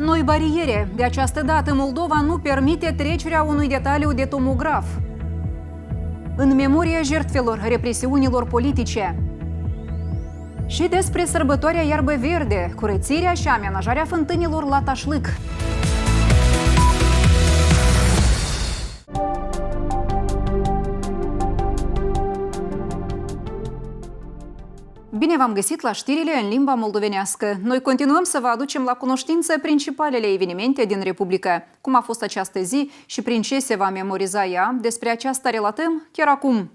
Noi bariere. De această dată, Moldova nu permite trecerea unui detaliu de tomograf. În memoria jertfelor represiunilor politice. Și despre sărbătoarea Iarbă Verde, curățirea și amenajarea fântânilor la Tașlâc. Bine v-am găsit la știrile în limba moldovenească. Noi continuăm să vă aducem la cunoștință principalele evenimente din Republică. Cum a fost această zi și prin ce se va memoriza ea, despre aceasta relatăm chiar acum.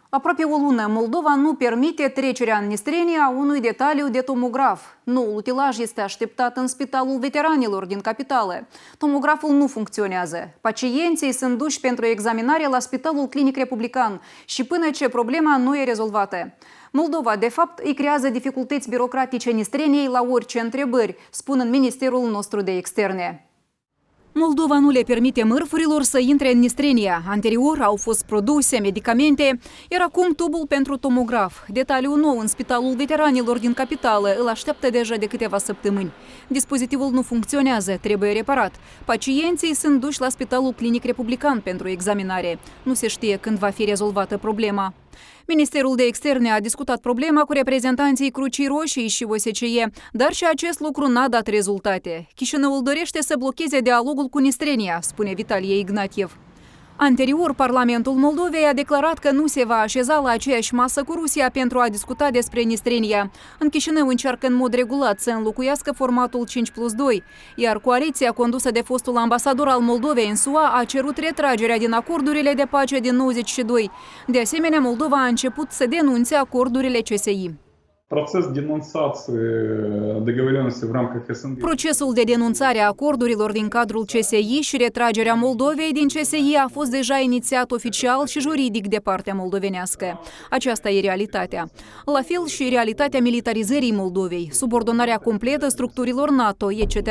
Aproape o lună, Moldova nu permite trecerea în Nistrenie a unui detaliu de tomograf. Noul utilaj este așteptat în Spitalul Veteranilor din capitală. Tomograful nu funcționează. Pacienții sunt duși pentru examinare la Spitalul Clinic Republican și până ce problema nu e rezolvată. Moldova, de fapt, îi creează dificultăți birocratice Nistreniei la orice întrebări, spun în Ministerul nostru de Externe. Moldova nu le permite mărfurilor să intre în Nistrenia. Anterior au fost produse, medicamente, iar acum tubul pentru tomograf. Detaliul nou în Spitalul Veteranilor din capitală îl așteaptă deja de câteva săptămâni. Dispozitivul nu funcționează, trebuie reparat. Pacienții sunt duși la Spitalul Clinic Republican pentru examinare. Nu se știe când va fi rezolvată problema. Ministerul de Externe a discutat problema cu reprezentanții Crucii Roșii și OSCE, dar și acest lucru n-a dat rezultate. Chișinăul dorește să blocheze dialogul cu Nistrenia, spune Vitalie Ignatiev. Anterior, Parlamentul Moldovei a declarat că nu se va așeza la aceeași masă cu Rusia pentru a discuta despre Nistrenia. În Chișinău încearcă în mod regulat să înlocuiască formatul 5+2, iar coaliția condusă de fostul ambasador al Moldovei în SUA a cerut retragerea din acordurile de pace din 92. De asemenea, Moldova a început să denunțe acordurile CSI. Procesul de denunțare a acordurilor din cadrul CSI și retragerea Moldovei din CSI a fost deja inițiat oficial și juridic de partea moldovenească. Aceasta e realitatea. La fel și realitatea militarizării Moldovei, subordonarea completă structurilor NATO, etc.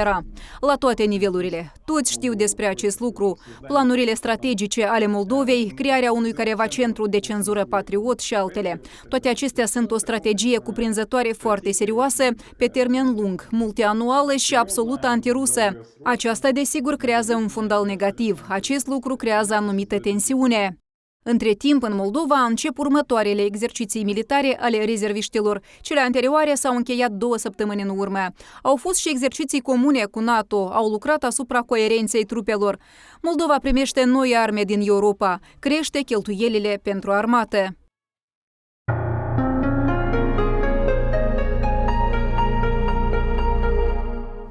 La toate nivelurile. Toți știu despre acest lucru. Planurile strategice ale Moldovei, crearea unui careva centru de cenzură patriot și altele. Toate acestea sunt o strategie cuprinzătoare foarte serioasă, pe termen lung, multianuală și absolut antirusă. Aceasta, desigur, creează un fundal negativ. Acest lucru creează anumită tensiune. Între timp, în Moldova încep următoarele exerciții militare ale rezerviștilor. Cele anterioare s-au încheiat 2 săptămâni în urmă. Au fost și exerciții comune cu NATO, au lucrat asupra coerenței trupelor. Moldova primește noi arme din Europa, crește cheltuielile pentru armată.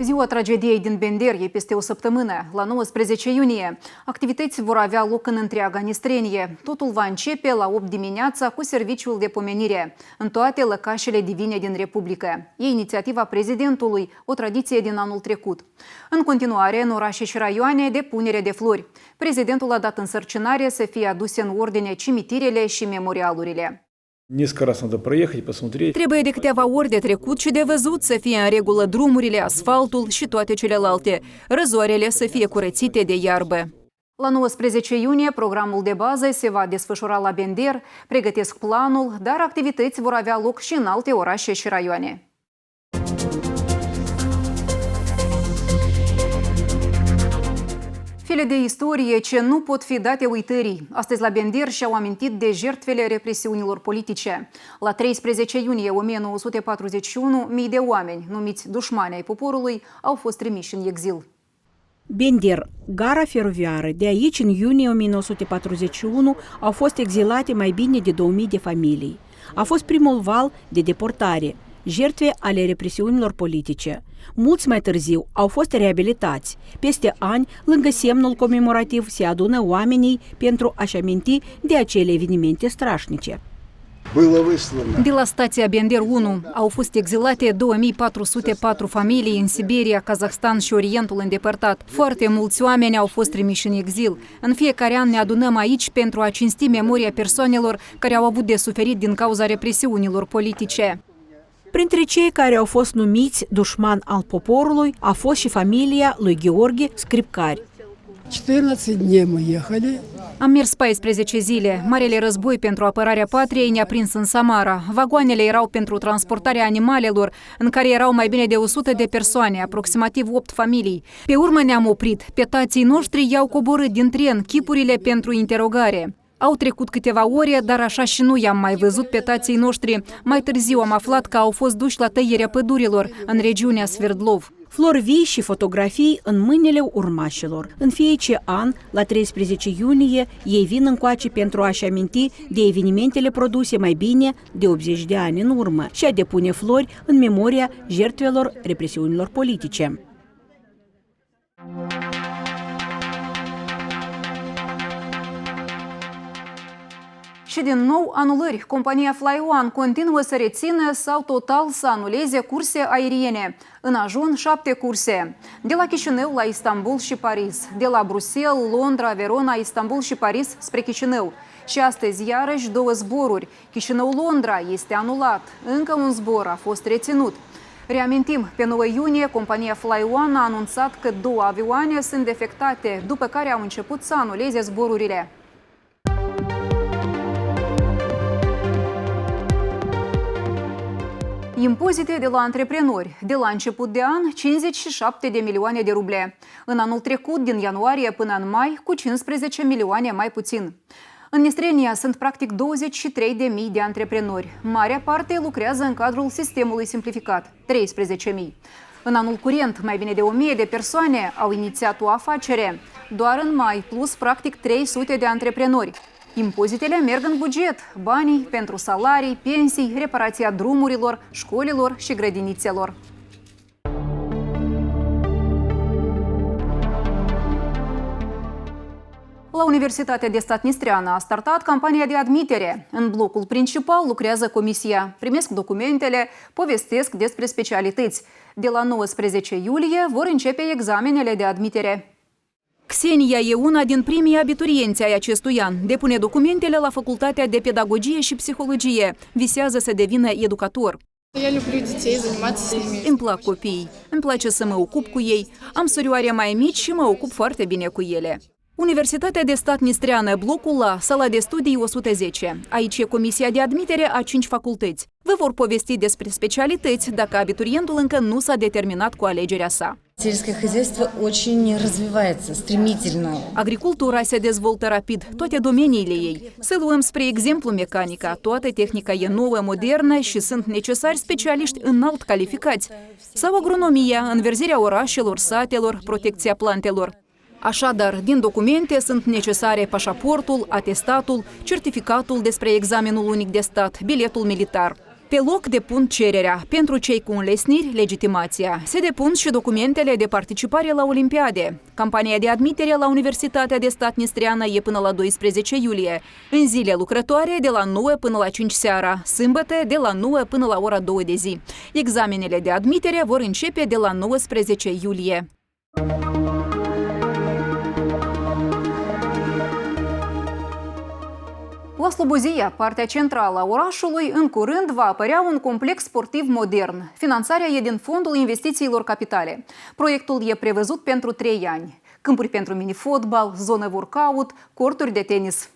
Ziua tragediei din Bender e peste o săptămână, la 19 iunie. Activități vor avea loc în întreaga Nistrenie. Totul va începe la 8 dimineața cu serviciul de pomenire în toate lăcașele divine din Republică. E inițiativa prezidentului, o tradiție din anul trecut. În continuare, în orașe și raioane, depunere de flori. Prezidentul a dat însărcinare să fie aduse în ordine cimitirele și memorialurile. Trebuie de câteva ori de trecut și de văzut să fie în regulă drumurile, asfaltul și toate celelalte. Răzoarele să fie curățite de iarbă. La 19 iunie, programul de bază se va desfășura la Bender, pregătesc planul, dar activități vor avea loc și în alte orașe și raioane. File de istorie ce nu pot fi date uitării. Astăzi la Bender și-au amintit de jertfele represiunilor politice. La 13 iunie 1941, mii de oameni, numiți dușmani ai poporului, au fost trimiși în exil. Bender, gara feroviară. De aici, în iunie 1941, au fost exilate mai bine de 2000 de familii. A fost primul val de deportare, jertfe ale represiunilor politice. Mulți mai târziu au fost reabilitați. Peste ani, lângă semnul comemorativ, se adună oamenii pentru a-și aminti de acele evenimente strașnice. De la stația Bender 1 au fost exilate 2404 familii în Siberia, Kazahstan și Orientul îndepărtat. Foarte mulți oameni au fost trimiși în exil. În fiecare an ne adunăm aici pentru a cinsti memoria persoanelor care au avut de suferit din cauza represiunilor politice. Printre cei care au fost numiți dușman al poporului a fost și familia lui Gheorghe Scripcari. Am mers 14 zile. Marele război pentru apărarea patriei ne-a prins în Samara. Vagoanele erau pentru transportarea animalelor, în care erau mai bine de 100 de persoane, aproximativ 8 familii. Pe urmă ne-am oprit. Pe tații noștri i-au coborât din tren chipurile pentru interogare. Au trecut câteva ore, dar așa și nu i-am mai văzut pe tații noștri. Mai târziu am aflat că au fost duși la tăierea pădurilor, în regiunea Sverdlov. Flori vii și fotografii în mâinile urmașilor. În fiecare an, la 13 iunie, ei vin încoace pentru a-și aminti de evenimentele produse mai bine de 80 de ani în urmă și a depune flori în memoria jertfelor represiunilor politice. Și din nou anulări. Compania FlyOne continuă să rețină sau total să anuleze curse aeriene. În ajun 7 curse. De la Chișinău la Istanbul și Paris. De la Bruxelles, Londra, Verona, Istanbul și Paris spre Chișinău. Și astăzi iarăși 2 zboruri. Chișinău-Londra este anulat. Încă un zbor a fost reținut. Reamintim, pe 9 iunie, compania FlyOne a anunțat că 2 avioane sunt defectate, după care au început să anuleze zborurile. Impozite de la antreprenori. De la început de an, 57 de milioane de ruble. În anul trecut, din ianuarie până în mai, cu 15 milioane mai puțin. În Nistrenia sunt practic 23.000 de antreprenori. Marea parte lucrează în cadrul sistemului simplificat, 13.000. În anul curent, mai bine de 1.000 de persoane au inițiat o afacere. Doar în mai, plus practic 300 de antreprenori. Impozitele merg în buget, banii pentru salarii, pensii, reparația drumurilor, școlilor și grădinițelor. La Universitatea de Stat Nistreana a startat campania de admitere. În blocul principal lucrează comisia. Primesc documentele, povestesc despre specialități. De la 19 iulie vor începe examenele de admitere. Xenia e una din primii abiturienți ai acestui an. Depune documentele la Facultatea de Pedagogie și Psihologie. Visează să devină educator. Îmi plac copiii. Îmi place să mă ocup cu ei. Am surioare mai mici și mă ocup foarte bine cu ele. Universitatea de Stat Nistreană, blocul A, sala de studii 110. Aici e comisia de admitere a 5 facultăți. Vă vor povesti despre specialități dacă abiturientul încă nu s-a determinat cu alegerea sa. Сельское хозяйство очень развивается, стремительно. Agricultura se dezvoltă rapid, toate domeniile ei. Să luăm spre exemplu mecanica. Toată tehnica e nouă, modernă și sunt necesari specialiști înalt calificați. Sau agronomia, înverzirea orașelor, satelor, protecția plantelor. Așadar, din documente sunt necesare pașaportul, atestatul, certificatul despre examenul unic de stat, biletul militar. Pe loc depun cererea. Pentru cei cu înlesniri, legitimația. Se depun și documentele de participare la Olimpiade. Campania de admitere la Universitatea de Stat Nistreana e până la 12 iulie. În zile lucrătoare, de la 9 până la 5 seara. Sâmbătă, de la 9 până la ora 2 de zi. Examenele de admitere vor începe de la 19 iulie. La Slobozia, partea centrală a orașului, în curând va apărea un complex sportiv modern. Finanțarea e din Fondul Investițiilor Capitale. Proiectul e prevăzut pentru 3 ani. Câmpuri pentru mini-fotbal, zonă workout, corturi de tenis.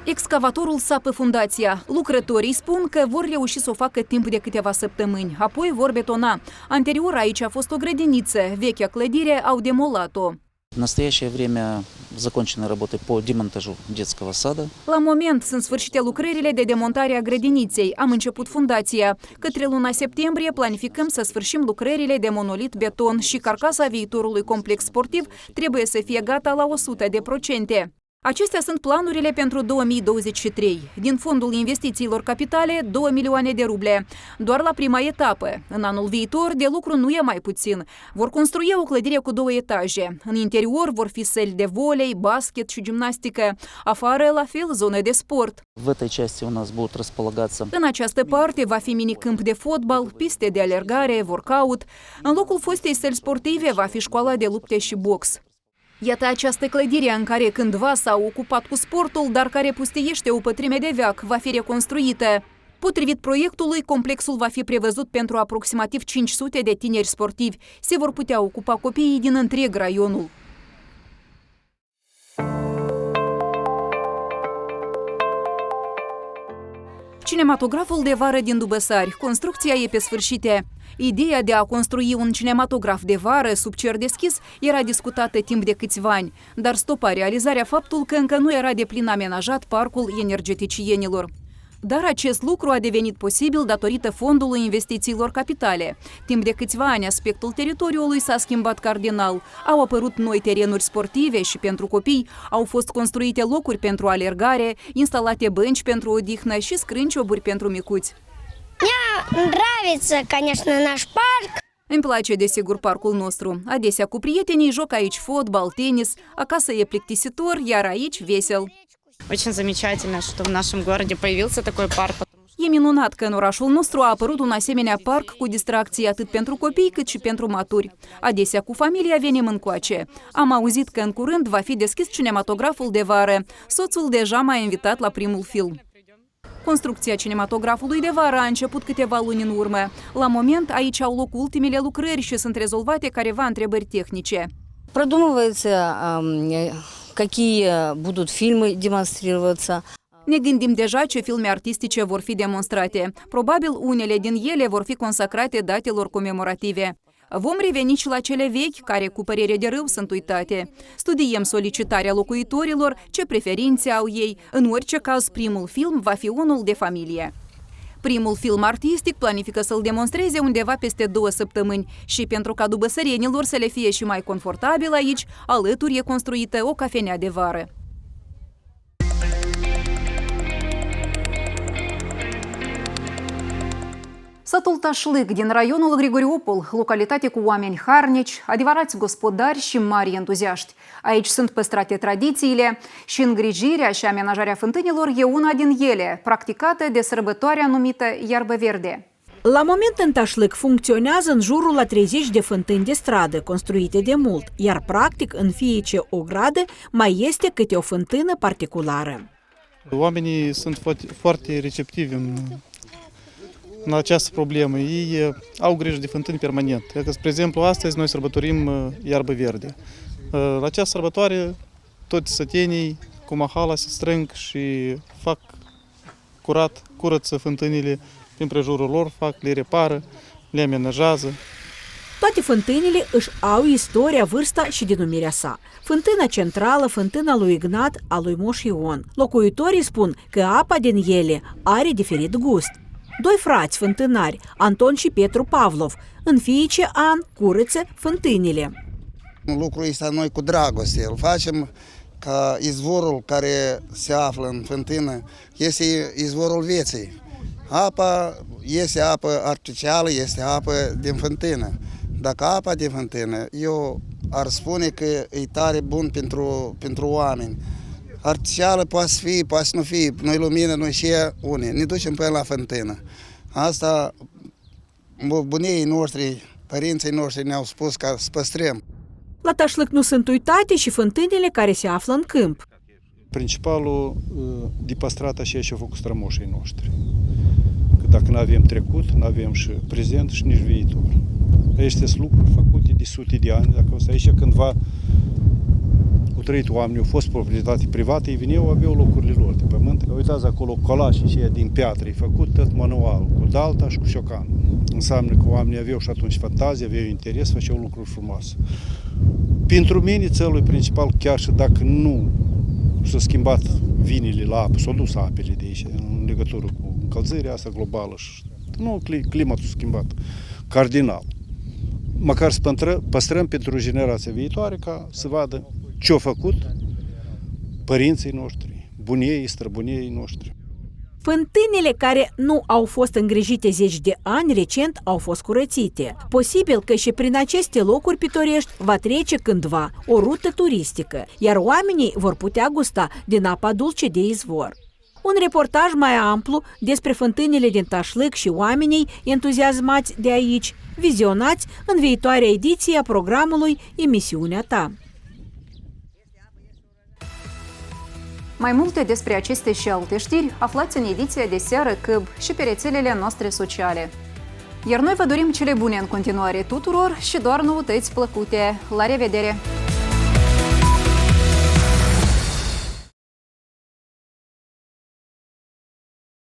Excavatorul sapă fundația. Lucrătorii spun că vor reuși să o facă timp de câteva săptămâni, apoi vor betona. Anterior aici a fost o grădiniță, vechea clădire au demolat-o. В настоящее время закончены работы по демонтажу детского сада. La moment sunt sfârșite lucrările de demontare a grădiniței. Am început fundația. Către luna septembrie planificăm să sfârșim lucrările de monolit beton și carcasa viitorului complex sportiv trebuie să fie gata la 100%. Acestea sunt planurile pentru 2023. Din Fondul Investițiilor Capitale, 2 milioane de ruble. Doar la prima etapă. În anul viitor, de lucru nu e mai puțin. Vor construi o clădire cu 2 etaje. În interior vor fi săli de volei, basket și gimnastică. Afară, la fel, zone de sport. В этой части у нас будут располагаться. În această parte va fi minicâmp de fotbal, piste de alergare, workout. În locul fostei săli sportive va fi școala de lupte și box. Iată această clădire în care cândva s-au ocupat cu sportul, dar care pustiește o pătrime de veac, va fi reconstruită. Potrivit proiectului, complexul va fi prevăzut pentru aproximativ 500 de tineri sportivi. Se vor putea ocupa copiii din întreg raionul. Cinematograful de vară din Dubăsari. Construcția e pe sfârșite. Ideea de a construi un cinematograf de vară sub cer deschis era discutată timp de câțiva ani, dar stopa realizarea faptul că încă nu era deplin amenajat parcul energeticienilor. Dar acest lucru a devenit posibil datorită Fondului Investițiilor Capitale. Timp de câțiva ani, aspectul teritoriului s-a schimbat cardinal. Au apărut noi terenuri sportive și pentru copii, au fost construite locuri pentru alergare, instalate bănci pentru odihnă și scrâncioburi pentru micuți. Мне нравится, конечно, наш парк. Îmi place, desigur, parcul nostru. Adesea cu prietenii joc aici fotbal, tenis, acasă e plictisitor, iar aici vesel. Очень замечательно, что в нашем городе появился такой парк. E minunat că în orașul nostru a apărut un asemenea parc cu distracții atât pentru copii cât și pentru maturi. Adesea cu familia venim încoace. Am auzit că în curând va fi deschis cinematograful de vară. Soțul deja m-a invitat la primul film. Construcția cinematografului de vară a început câteva luni în urmă. La moment, aici au loc ultimele lucrări și sunt rezolvate careva întrebări tehnice. Продумывается, какие будут фильмы демонстрироваться. Ne gândim deja ce filme artistice vor fi demonstrate. Probabil unele din ele vor fi consacrate datelor comemorative. Vom reveni și la cele vechi, care cu părere de rău sunt uitate. Studiem solicitarea locuitorilor, ce preferințe au ei. În orice caz, primul film va fi unul de familie. Primul film artistic planifică să-l demonstreze undeva peste 2 săptămâni și pentru ca dubăsărienilor să le fie și mai confortabil aici, alături e construită o cafenea de vară. Satul Tașlic din raionul Grigoriopol, localitate cu oameni harnici, adevărați gospodari și mari entuziaști. Aici sunt păstrate tradițiile și îngrijirea și amenajarea fântânilor e una din ele, practicată de sărbătoarea numită Iarbă Verde. La moment în Tașlic funcționează în jurul la 30 de fântâni de stradă, construite de mult, iar practic în fiecare o gradă mai este câte o fântână particulară. Oamenii sunt foarte receptivi în această problemă. Ei au grijă de fântâni permanent. Spre exemplu, astăzi noi sărbătorim Iarbă Verde. La această sărbătoare toți sătenii cu mahala se strâng și fac curăță fântânile prin prejurul lor, le repară, le amenajează. Toate fântânile își au istoria, vârsta și denumirea sa. Fântâna centrală, fântâna lui Ignat, a lui Moș Ion. Locuitorii spun că apa din ele are diferit gust. Doi frați fântânari, Anton și Petru Pavlov, în fiecare an curăță fântânile. Lucrul ăsta noi cu dragoste îl facem ca izvorul care se află în fântână este izvorul vieții. Apa este apă artificială, este apă din fântână. Dacă apa din fântână, eu ar spune că e tare bun pentru oameni. Artificială poate să fie, poate să nu fie. Noi lumină, noi și une. Ne ducem până la fântână. Asta bunii noștri, părinții noștri ne-au spus ca să păstrăm. La Tașlic nu sunt uitate și fântânile care se află în câmp. Principalul de păstrat așa și-au făcut strămoșii noștri. Că dacă nu avem trecut, nu avem și prezent și nici viitor. Acestea sunt lucruri făcute de sute de ani. Dacă o să aici cândva au trăit oameni, au fost proprietate private, ei veneau, aveau locurile lor de pământ. Uitați acolo colașii aceia din piatră, e făcut tot manual, cu dalta și cu șocan. Înseamnă că oamenii aveau și atunci fantazie, aveau interes, făceau lucruri frumoase. Pentru mine, țelul principal, chiar și dacă nu s-a schimbat vinile la apă, s-au dus apele de aici, în legătură cu încălzirea asta globală și nu, climatul s-a schimbat cardinal. Măcar să păstrăm pentru generația viitoare ca să vadă ce-au făcut părinții noștri, bunii, străbunii noștri. Fântânile care nu au fost îngrijite zeci de ani, recent au fost curățite. Posibil că și prin aceste locuri pitorești va trece cândva o rută turistică, iar oamenii vor putea gusta din apa dulce de izvor. Un reportaj mai amplu despre fântânile din Tașlic și oamenii entuziasmați de aici, vizionați în viitoarea ediție a programului Emisiunea ta. Mai multe despre aceste și alte știri aflați în ediția de seară CâB și pe rețelele noastre sociale. Iar noi vă dorim cele bune în continuare tuturor și doar noutăți plăcute. La revedere!